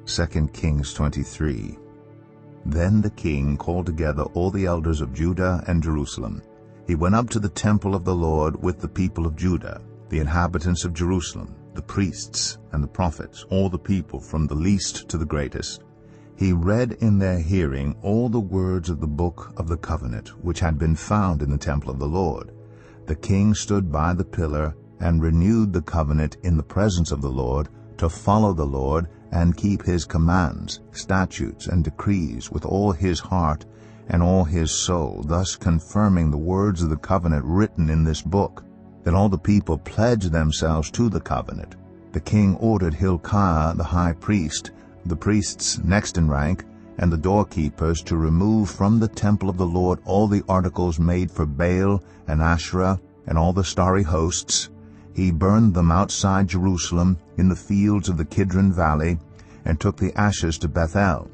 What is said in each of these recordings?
2 Kings 23. Then the king called together all the elders of Judah and Jerusalem. He went up to the temple of the Lord with the people of Judah, the inhabitants of Jerusalem, the priests and the prophets, all the people from the least to the greatest. He read in their hearing all the words of the book of the covenant, which had been found in the temple of the Lord. The king stood by the pillar and renewed the covenant in the presence of the Lord, to follow the Lord and keep his commands, statutes, and decrees with all his heart and all his soul, thus confirming the words of the covenant written in this book. Then all the people pledged themselves to the covenant. The king ordered Hilkiah the high priest, the priests next in rank, and the doorkeepers to remove from the temple of the Lord all the articles made for Baal and Asherah and all the starry hosts. He burned them outside Jerusalem in the fields of the Kidron Valley, and took the ashes to Bethel.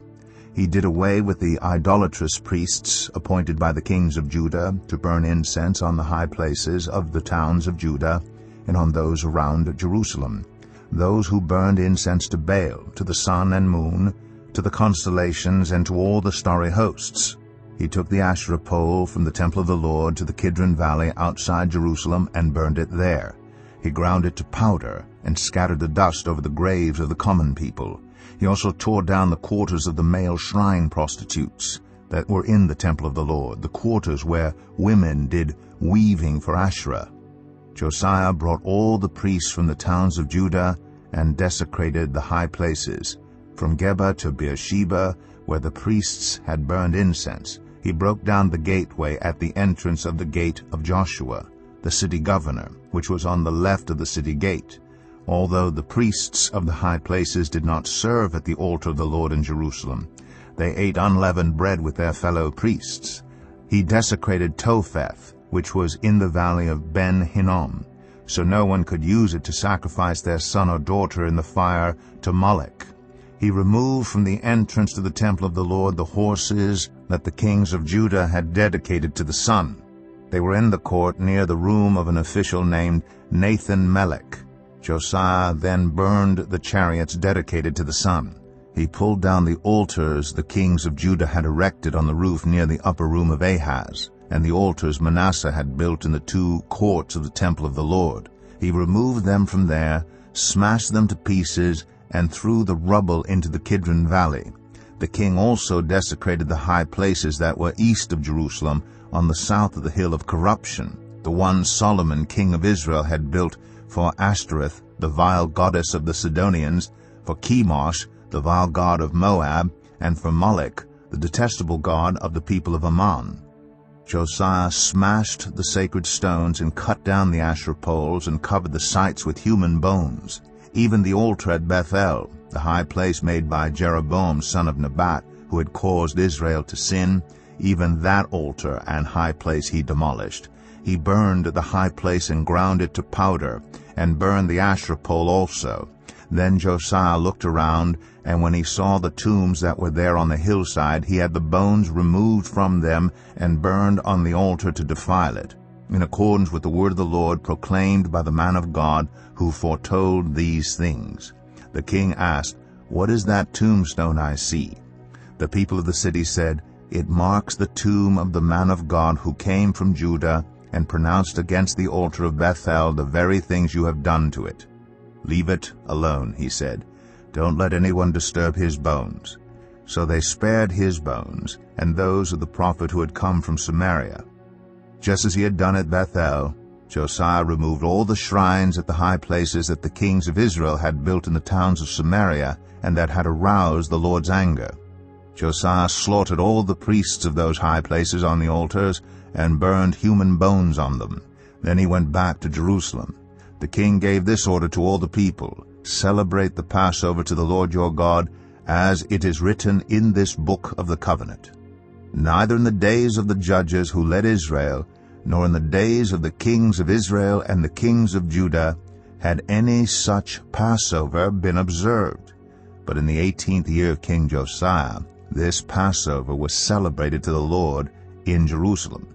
He did away with the idolatrous priests appointed by the kings of Judah to burn incense on the high places of the towns of Judah and on those around Jerusalem, those who burned incense to Baal, to the sun and moon, to the constellations, and to all the starry hosts. He took the Asherah pole from the temple of the Lord to the Kidron Valley outside Jerusalem and burned it there. He ground it to powder and scattered the dust over the graves of the common people. He also tore down the quarters of the male shrine prostitutes that were in the temple of the Lord, the quarters where women did weaving for Asherah. Josiah brought all the priests from the towns of Judah and desecrated the high places, from Geba to Beersheba, where the priests had burned incense. He broke down the gateway at the entrance of the gate of Joshua, the city governor, which was on the left of the city gate. Although the priests of the high places did not serve at the altar of the Lord in Jerusalem, they ate unleavened bread with their fellow priests. He desecrated Topheth, which was in the valley of Ben-Hinnom, so no one could use it to sacrifice their son or daughter in the fire to Molech. He removed from the entrance to the temple of the Lord the horses that the kings of Judah had dedicated to the sun. They were in the court near the room of an official named Nathan-Melech. Josiah then burned the chariots dedicated to the sun. He pulled down the altars the kings of Judah had erected on the roof near the upper room of Ahaz, and the altars Manasseh had built in the 2 courts of the temple of the Lord. He removed them from there, smashed them to pieces, and threw the rubble into the Kidron Valley. The king also desecrated the high places that were east of Jerusalem, on the south of the hill of corruption, the one Solomon king of Israel had built for Ashtoreth, the vile goddess of the Sidonians, for Chemosh, the vile god of Moab, and for Molech, the detestable god of the people of Ammon. Josiah smashed the sacred stones and cut down the Asherah poles and covered the sites with human bones. Even the altar at Bethel, the high place made by Jeroboam son of Nebat, who had caused Israel to sin, even that altar and high place he demolished. He burned the high place and ground it to powder, and burned the Asherah pole also. Then Josiah looked around, and when he saw the tombs that were there on the hillside, he had the bones removed from them and burned on the altar to defile it, in accordance with the word of the Lord proclaimed by the man of God who foretold these things. The king asked, "What is that tombstone I see?" The people of the city said, "It marks the tomb of the man of God who came from Judah and pronounced against the altar of Bethel the very things you have done to it." "Leave it alone," he said. "Don't let anyone disturb his bones." So they spared his bones and those of the prophet who had come from Samaria. Just as he had done at Bethel, Josiah removed all the shrines at the high places that the kings of Israel had built in the towns of Samaria and that had aroused the Lord's anger. Josiah slaughtered all the priests of those high places on the altars and burned human bones on them. Then he went back to Jerusalem. The king gave this order to all the people: "Celebrate the Passover to the Lord your God, as it is written in this book of the covenant." Neither in the days of the judges who led Israel, nor in the days of the kings of Israel and the kings of Judah, had any such Passover been observed. But in the 18th year of King Josiah, this Passover was celebrated to the Lord in Jerusalem.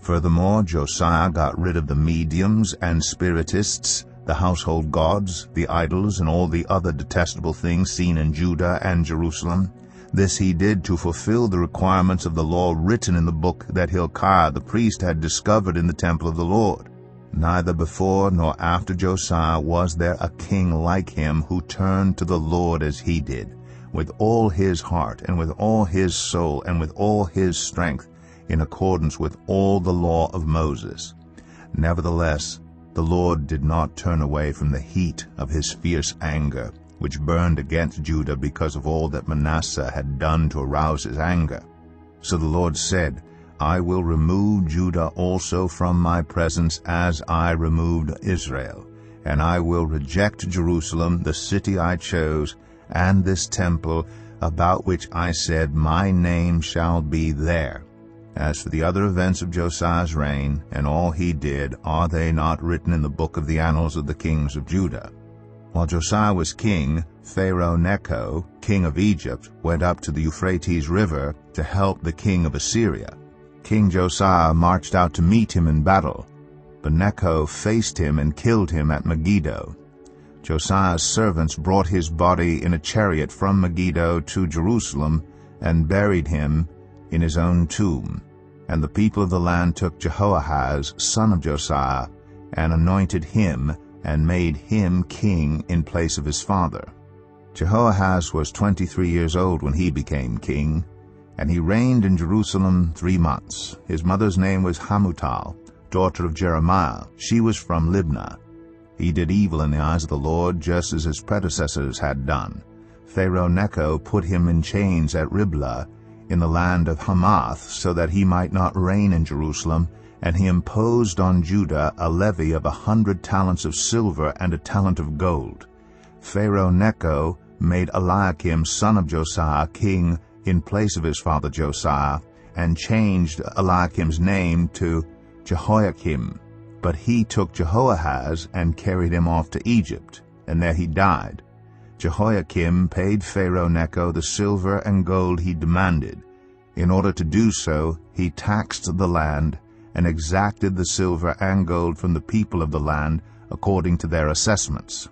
Furthermore, Josiah got rid of the mediums and spiritists, the household gods, the idols, and all the other detestable things seen in Judah and Jerusalem. This he did to fulfill the requirements of the law written in the book that Hilkiah the priest had discovered in the temple of the Lord. Neither before nor after Josiah was there a king like him who turned to the Lord as he did, with all his heart and with all his soul and with all his strength, in accordance with all the law of Moses. Nevertheless, the Lord did not turn away from the heat of his fierce anger, which burned against Judah because of all that Manasseh had done to arouse his anger. So the Lord said, I will remove Judah also from my presence as I removed Israel, and I will reject Jerusalem, the city I chose, and this temple, about which I said, my name shall be there. As for the other events of Josiah's reign, and all he did, are they not written in the book of the annals of the kings of Judah? While Josiah was king, Pharaoh Necho, king of Egypt, went up to the Euphrates River to help the king of Assyria. King Josiah marched out to meet him in battle, but Necho faced him and killed him at Megiddo. Josiah's servants brought his body in a chariot from Megiddo to Jerusalem and buried him in his own tomb. And the people of the land took Jehoahaz, son of Josiah, and anointed him and made him king in place of his father. Jehoahaz was 23 years old when he became king, and he reigned in Jerusalem 3 months. His mother's name was Hamutal, daughter of Jeremiah. She was from Libnah. He did evil in the eyes of the Lord, just as his predecessors had done. Pharaoh Necho put him in chains at Riblah in the land of Hamath, so that he might not reign in Jerusalem, and he imposed on Judah a levy of 100 talents of silver and a talent of gold. Pharaoh Necho made Eliakim, son of Josiah, king in place of his father Josiah, and changed Eliakim's name to Jehoiakim. But he took Jehoahaz and carried him off to Egypt, and there he died. Jehoiakim paid Pharaoh Necho the silver and gold he demanded. In order to do so, he taxed the land and exacted the silver and gold from the people of the land according to their assessments.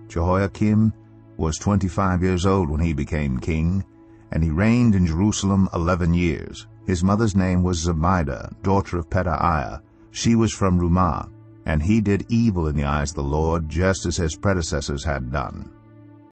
Jehoiakim was 25 years old when he became king, and he reigned in Jerusalem 11 years. His mother's name was Zebidah, daughter of Pedaiah. She was from Rumah, and he did evil in the eyes of the Lord, just as his predecessors had done.